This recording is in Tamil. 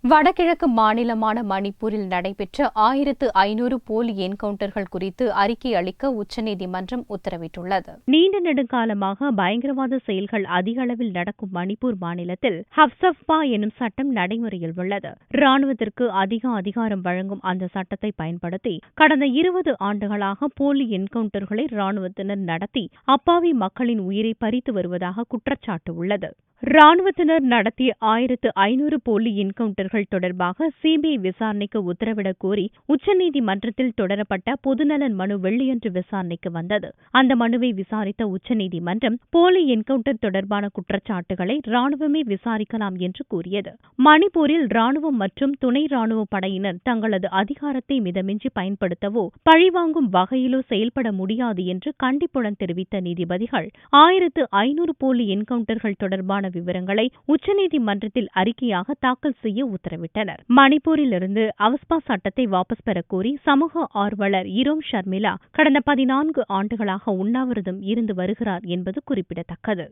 வடகிழக்கு மாநிலமான மணிப்பூரில் நடைபெற்ற 1500 போலி என்கவுண்டர்கள் குறித்து அறிக்கை அளிக்க உச்சநீதிமன்றம் உத்தரவிட்டுள்ளது. நீண்ட நெடுங்காலமாக பயங்கரவாத செயல்கள் அதிக அளவில் நடக்கும் மணிப்பூர் மாநிலத்தில் ஹப்சப்பா எனும் சட்டம் நடைமுறையில் உள்ளது. ராணுவத்திற்கு அதிக அதிகாரம் வழங்கும் அந்த சட்டத்தை பயன்படுத்தி கடந்த 20 ஆண்டுகளாக போலி என்கவுண்டர்களை ராணுவத்தினர் நடத்தி அப்பாவி மக்களின் உயிரை பறித்து வருவதாக குற்றச்சாட்டு உள்ளது. ராணுவத்தினர் நடத்திய 1500 போலி என்கவுண்டர்கள் தொடர்பாக சிபிஐ விசாரணைக்கு உத்தரவிடக் கோரி உச்சநீதிமன்றத்தில் தொடரப்பட்ட பொதுநலன் மனு வெள்ளியன்று விசாரணைக்கு வந்தது. அந்த மனுவை விசாரித்த உச்சநீதிமன்றம் போலி என்கவுண்டர் தொடர்பான குற்றச்சாட்டுகளை ராணுவமே விசாரிக்கலாம் என்று கூறியது. மணிப்பூரில் ராணுவம் மற்றும் துணை ராணுவ படையினர் தங்களது அதிகாரத்தை மிதமின்றி பயன்படுத்தவோ பழிவாங்கும் வகையிலோ செயல்பட முடியாது என்று கண்டிப்புடன் தெரிவித்த நீதிபதிகள் 1500 போலி என்கவுண்டர்கள் தொடர்பான விவரங்களை உச்சநீதிமன்றத்தில் அறிக்கையாக தாக்கல் செய்ய உத்தரவிட்டனர். மணிப்பூரிலிருந்து அவஸ்பா சட்டத்தை வாபஸ் பெறக்கோரி சமூக ஆர்வலர் இரோம் ஷர்மிளா கடந்த 14 ஆண்டுகளாக உண்ணாவிரதம் இருந்து வருகிறார் என்பது குறிப்பிடத்தக்கது.